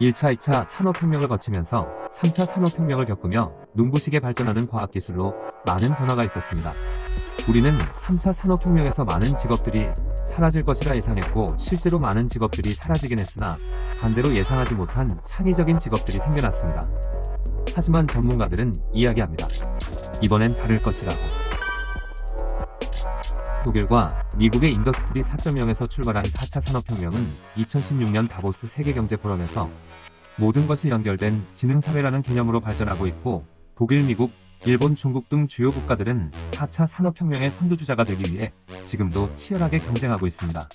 1차, 2차 산업혁명을 거치면서 3차 산업혁명을 겪으며 눈부시게 발전하는 과학기술로 많은 변화가 있었습니다. 우리는 3차 산업혁명에서 많은 직업들이 사라질 것이라 예상했고 실제로 많은 직업들이 사라지긴 했으나 반대로 예상하지 못한 창의적인 직업들이 생겨났습니다. 하지만 전문가들은 이야기합니다. 이번엔 다를 것이라고. 독일과 미국의 인더스트리 4.0에서 출발한 4차 산업혁명은 2016년 다보스 세계경제포럼에서 모든 것이 연결된 지능사회라는 개념으로 발전하고 있고, 독일, 미국, 일본, 중국 등 주요 국가들은 4차 산업혁명의 선두주자가 되기 위해 지금도 치열하게 경쟁하고 있습니다.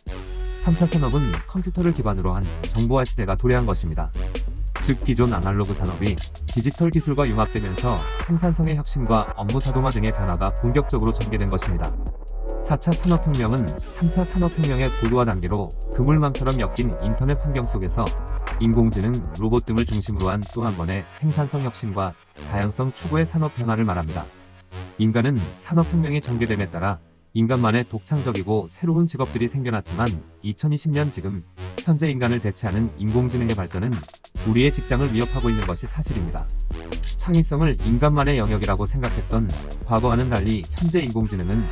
3차 산업은 컴퓨터를 기반으로 한 정보화 시대가 도래한 것입니다. 즉 기존 아날로그 산업이 디지털 기술과 융합되면서 생산성의 혁신과 업무 자동화 등의 변화가 본격적으로 전개된 것입니다. 4차 산업혁명은 3차 산업혁명의 고도화 단계로 그물망처럼 엮인 인터넷 환경 속에서 인공지능, 로봇 등을 중심으로 한 또 한 번의 생산성 혁신과 다양성 추구의 산업 변화를 말합니다. 인간은 산업혁명이 전개됨에 따라 인간만의 독창적이고 새로운 직업들이 생겨났지만 2020년 지금 현재 인간을 대체하는 인공지능의 발전은 우리의 직장을 위협하고 있는 것이 사실입니다. 창의성을 인간만의 영역이라고 생각했던 과거와는 달리 현재 인공지능은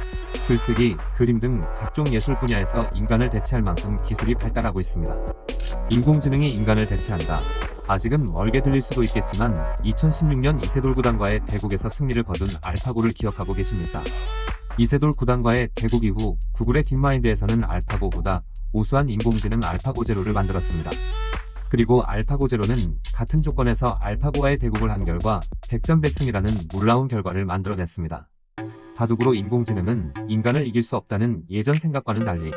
글쓰기, 그림 등 각종 예술 분야에서 인간을 대체할 만큼 기술이 발달하고 있습니다. 인공지능이 인간을 대체한다. 아직은 멀게 들릴 수도 있겠지만 2016년 이세돌 구단과의 대국에서 승리를 거둔 알파고를 기억하고 계십니까? 이세돌 구단과의 대국 이후 구글의 딥마인드에서는 알파고보다 우수한 인공지능 알파고 제로를 만들었습니다. 그리고 알파고 제로는 같은 조건에서 알파고와의 대국을 한 결과 백전백승이라는 놀라운 결과를 만들어냈습니다. 바둑으로 인공지능은 인간을 이길 수 없다는 예전 생각과는 달리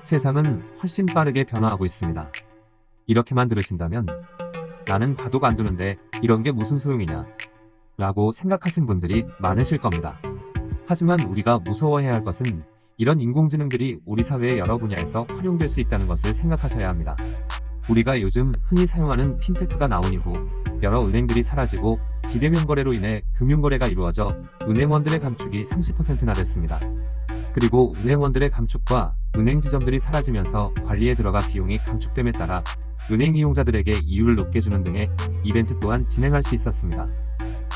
세상은 훨씬 빠르게 변화하고 있습니다. 이렇게만 들으신다면 나는 바둑 안 두는데 이런 게 무슨 소용이냐 라고 생각하신 분들이 많으실 겁니다. 하지만 우리가 무서워해야 할 것은 이런 인공지능들이 우리 사회의 여러 분야에서 활용될 수 있다는 것을 생각하셔야 합니다. 우리가 요즘 흔히 사용하는 핀테크가 나온 이후 여러 은행들이 사라지고 비대면 거래로 인해 금융거래가 이루어져 은행원들의 감축이 30%나 됐습니다. 그리고 은행원들의 감축과 은행 지점들이 사라지면서 관리에 들어가 비용이 감축됨에 따라 은행 이용자들에게 이율을 높게 주는 등의 이벤트 또한 진행할 수 있었습니다.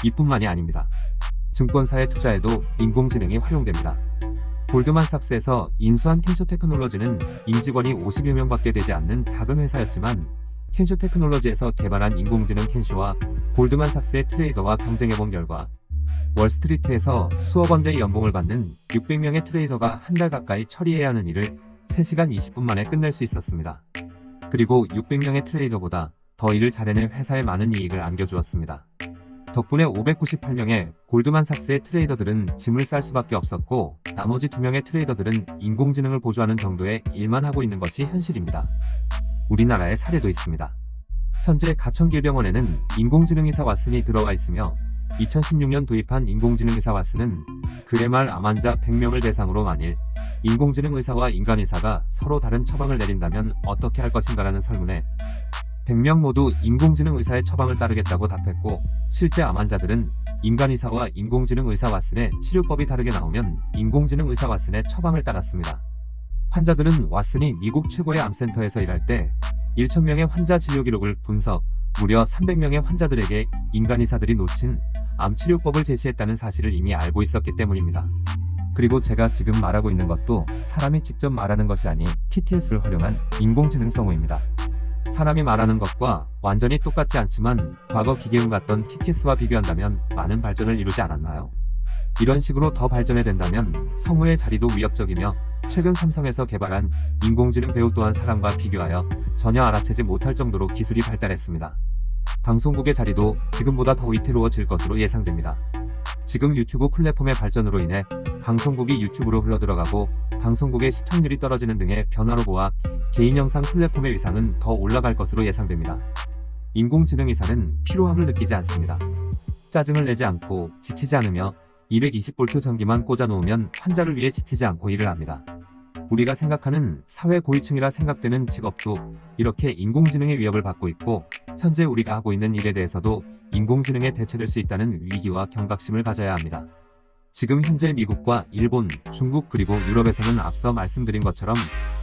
이뿐만이 아닙니다. 증권사의 투자에도 인공지능이 활용됩니다. 골드만삭스에서 인수한 켄쇼테크놀로지는 임직원이 50여 명밖에 되지 않는 작은 회사였지만 켄쇼테크놀로지에서 개발한 인공지능 켄쇼와 골드만삭스의 트레이더와 경쟁해본 결과 월스트리트에서 수억 원대의 연봉을 받는 600명의 트레이더가 한 달 가까이 처리해야 하는 일을 3시간 20분 만에 끝낼 수 있었습니다. 그리고 600명의 트레이더보다 더 일을 잘해낼 회사에 많은 이익을 안겨주었습니다. 덕분에 598명의 골드만삭스의 트레이더들은 짐을 쌀 수밖에 없었고 나머지 2명의 트레이더들은 인공지능을 보조하는 정도의 일만 하고 있는 것이 현실입니다. 우리나라의 사례도 있습니다. 현재 가천길병원에는 인공지능 의사 왓슨이 들어와 있으며 2016년 도입한 인공지능 의사 왓슨은 글의 말 암 환자 100명을 대상으로 만일 인공지능 의사와 인간 의사가 서로 다른 처방을 내린다면 어떻게 할 것인가라는 설문에 100명 모두 인공지능 의사의 처방을 따르겠다고 답했고 실제 암 환자들은 인간 의사와 인공지능 의사 왓슨의 치료법이 다르게 나오면 인공지능 의사 왓슨의 처방을 따랐습니다. 환자들은 왓슨이 미국 최고의 암센터에서 일할 때 1,000명의 환자 진료 기록을 분석, 무려 300명의 환자들에게 인간 의사들이 놓친 암 치료법을 제시했다는 사실을 이미 알고 있었기 때문입니다. 그리고 제가 지금 말하고 있는 것도 사람이 직접 말하는 것이 아닌 TTS를 활용한 인공지능 성우입니다. 사람이 말하는 것과 완전히 똑같지 않지만 과거 기계음 같던 TTS와 비교한다면 많은 발전을 이루지 않았나요? 이런 식으로 더 발전해 된다면 성우의 자리도 위협적이며 최근 삼성에서 개발한 인공지능 배우 또한 사람과 비교하여 전혀 알아채지 못할 정도로 기술이 발달했습니다. 방송국의 자리도 지금보다 더 위태로워질 것으로 예상됩니다. 지금 유튜브 플랫폼의 발전으로 인해 방송국이 유튜브로 흘러들어가고 방송국의 시청률이 떨어지는 등의 변화로 보아 개인 영상 플랫폼의 위상은 더 올라갈 것으로 예상됩니다. 인공지능 의사는 피로함을 느끼지 않습니다. 짜증을 내지 않고 지치지 않으며 220V 전기만 꽂아놓으면 환자를 위해 지치지 않고 일을 합니다. 우리가 생각하는 사회 고위층이라 생각되는 직업도 이렇게 인공지능의 위협을 받고 있고 현재 우리가 하고 있는 일에 대해서도 인공지능에 대체될 수 있다는 위기와 경각심을 가져야 합니다. 지금 현재 미국과 일본, 중국 그리고 유럽에서는 앞서 말씀드린 것처럼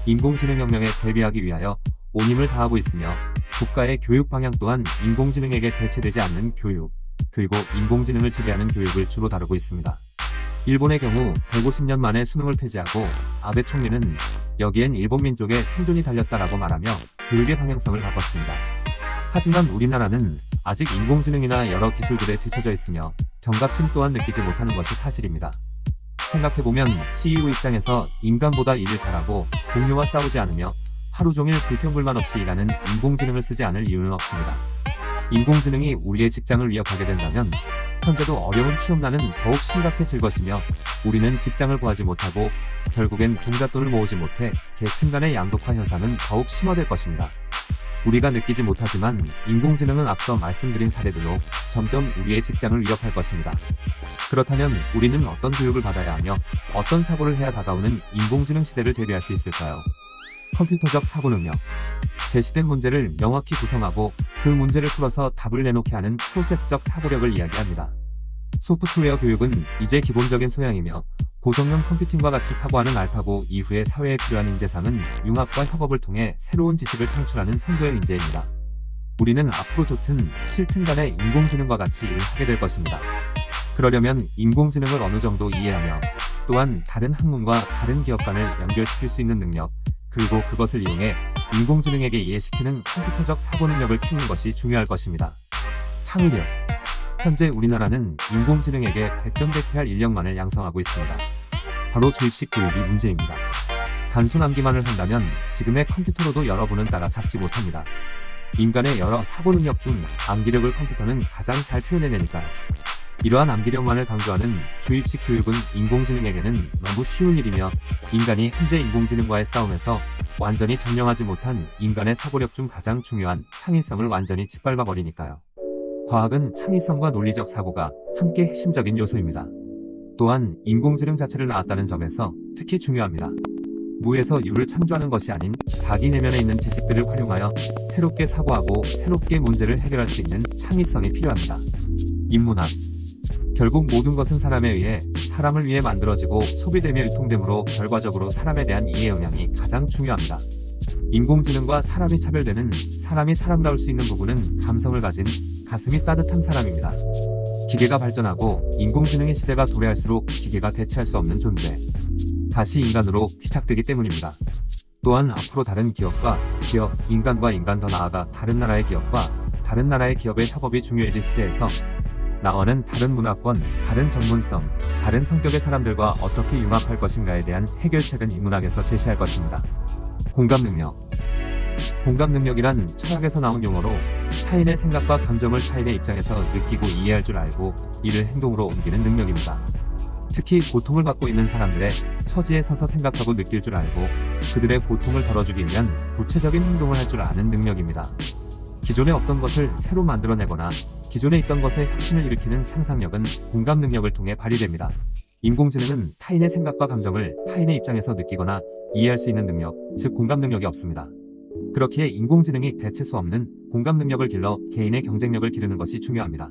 인공지능혁명에 대비하기 위하여 온 힘을 다하고 있으며 국가의 교육 방향 또한 인공지능에게 대체되지 않는 교육, 그리고 인공지능을 지배하는 교육을 주로 다루고 있습니다. 일본의 경우 150년 만에 수능을 폐지하고 아베 총리는 여기엔 일본 민족의 생존이 달렸다라고 말하며 교육의 방향성을 바꿨습니다. 하지만 우리나라는 아직 인공지능이나 여러 기술들에 뒤처져 있으며 경각심 또한 느끼지 못하는 것이 사실입니다. 생각해보면 CEO 입장에서 인간보다 일을 잘하고 동료와 싸우지 않으며 하루 종일 불평불만 없이 일하는 인공지능을 쓰지 않을 이유는 없습니다. 인공지능이 우리의 직장을 위협하게 된다면 현재도 어려운 취업난은 더욱 심각해질 것이며 우리는 직장을 구하지 못하고 결국엔 종잣돈을 모으지 못해 계층 간의 양극화 현상은 더욱 심화될 것입니다. 우리가 느끼지 못하지만 인공지능은 앞서 말씀드린 사례들로 점점 우리의 직장을 위협할 것입니다. 그렇다면 우리는 어떤 교육을 받아야 하며 어떤 사고를 해야 다가오는 인공지능 시대를 대비할 수 있을까요? 컴퓨터적 사고 능력. 제시된 문제를 명확히 구성하고 그 문제를 풀어서 답을 내놓게 하는 프로세스적 사고력을 이야기합니다. 소프트웨어 교육은 이제 기본적인 소양이며 고성능 컴퓨팅과 같이 사고하는 알파고 이후에 사회에 필요한 인재상은 융합과 협업을 통해 새로운 지식을 창출하는 선도의 인재입니다. 우리는 앞으로 좋든 싫든 간에 인공지능과 같이 일을 하게 될 것입니다. 그러려면 인공지능을 어느 정도 이해하며 또한 다른 학문과 다른 기업 간을 연결시킬 수 있는 능력, 그리고 그것을 이용해 인공지능에게 이해시키는 컴퓨터적 사고 능력을 키우는 것이 중요할 것입니다. 창의력. 현재 우리나라는 인공지능에게 백전백패할 인력만을 양성하고 있습니다. 바로 주입식 교육이 문제입니다. 단순 암기만을 한다면 지금의 컴퓨터로도 여러분은 따라잡지 못합니다. 인간의 여러 사고 능력 중 암기력을 컴퓨터는 가장 잘 표현해내니까요. 이러한 암기력만을 강조하는 주입식 교육은 인공지능에게는 너무 쉬운 일이며 인간이 현재 인공지능과의 싸움에서 완전히 점령하지 못한 인간의 사고력 중 가장 중요한 창의성을 완전히 짓밟아버리니까요. 과학은 창의성과 논리적 사고가 함께 핵심적인 요소입니다. 또한 인공지능 자체를 낳았다는 점에서 특히 중요합니다. 무에서 유를 창조하는 것이 아닌 자기 내면에 있는 지식들을 활용하여 새롭게 사고하고 새롭게 문제를 해결할 수 있는 창의성이 필요합니다. 인문학. 결국 모든 것은 사람에 의해 사람을 위해 만들어지고 소비되며 유통되므로 결과적으로 사람에 대한 이해 영향이 가장 중요합니다. 인공지능과 사람이 차별되는 사람이 사람다울 수 있는 부분은 감성을 가진 가슴이 따뜻한 사람입니다. 기계가 발전하고 인공지능의 시대가 도래할수록 기계가 대체할 수 없는 존재, 다시 인간으로 귀착되기 때문입니다. 또한 앞으로 다른 기업과 기업, 인간과 인간 더 나아가 다른 나라의 기업과 다른 나라의 기업의 협업이 중요해질 시대에서 나와는 다른 문화권, 다른 전문성, 다른 성격의 사람들과 어떻게 융합할 것인가에 대한 해결책은 인문학에서 제시할 것입니다. 공감 능력. 공감 능력이란 철학에서 나온 용어로 타인의 생각과 감정을 타인의 입장에서 느끼고 이해할 줄 알고 이를 행동으로 옮기는 능력입니다. 특히 고통을 받고 있는 사람들의 처지에 서서 생각하고 느낄 줄 알고 그들의 고통을 덜어주기 위한 구체적인 행동을 할 줄 아는 능력입니다. 기존에 없던 것을 새로 만들어내거나 기존에 있던 것에 혁신을 일으키는 상상력은 공감 능력을 통해 발휘됩니다. 인공지능은 타인의 생각과 감정을 타인의 입장에서 느끼거나 이해할 수 있는 능력, 즉 공감 능력이 없습니다. 그렇기에 인공지능이 대체 수 없는 공감 능력을 길러 개인의 경쟁력을 기르는 것이 중요합니다.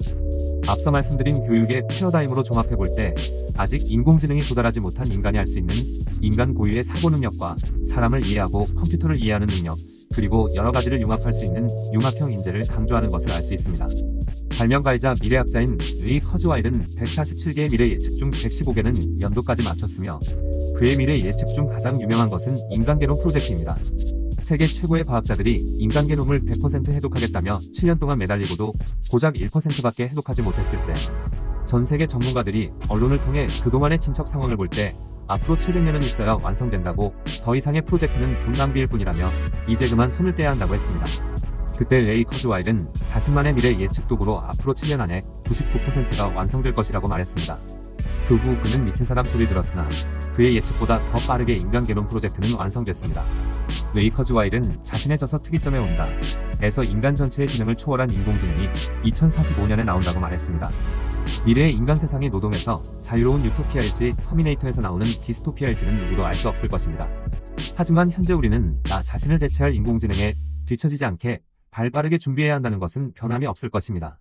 앞서 말씀드린 교육의 패러다임으로 종합해볼 때 아직 인공지능이 도달하지 못한 인간이 할 수 있는 인간 고유의 사고 능력과 사람을 이해하고 컴퓨터를 이해하는 능력, 그리고 여러 가지를 융합할 수 있는 융합형 인재를 강조하는 것을 알 수 있습니다. 발명가이자 미래학자인 레이 커즈와일은 147개의 미래 예측 중 115개는 연도까지 맞췄으며 그의 미래 예측 중 가장 유명한 것은 인간 게놈 프로젝트입니다. 세계 최고의 과학자들이 인간 게놈을 100% 해독하겠다며 7년 동안 매달리고도 고작 1%밖에 해독하지 못했을 때 전 세계 전문가들이 언론을 통해 그동안의 진척 상황을 볼 때 앞으로 700년은 있어야 완성된다고 더 이상의 프로젝트는 돈 낭비일 뿐이라며 이제 그만 손을 떼야 한다고 했습니다. 그때 레이 커즈와일은 자신만의 미래 예측 도구로 앞으로 7년 안에 99%가 완성될 것이라고 말했습니다. 그 후 그는 미친 사람 소리 들었으나 그의 예측보다 더 빠르게 인간 게놈 프로젝트는 완성됐습니다. 레이 커즈와일은 자신의 저서 특이점에 온다 에서 인간 전체의 지능을 초월한 인공지능이 2045년에 나온다고 말했습니다. 미래의 인간 세상이 노동에서 자유로운 유토피아일지 터미네이터에서 나오는 디스토피아일지는 누구도 알 수 없을 것입니다. 하지만 현재 우리는 나 자신을 대체할 인공지능에 뒤처지지 않게 발빠르게 준비해야 한다는 것은 변함이 없을 것입니다.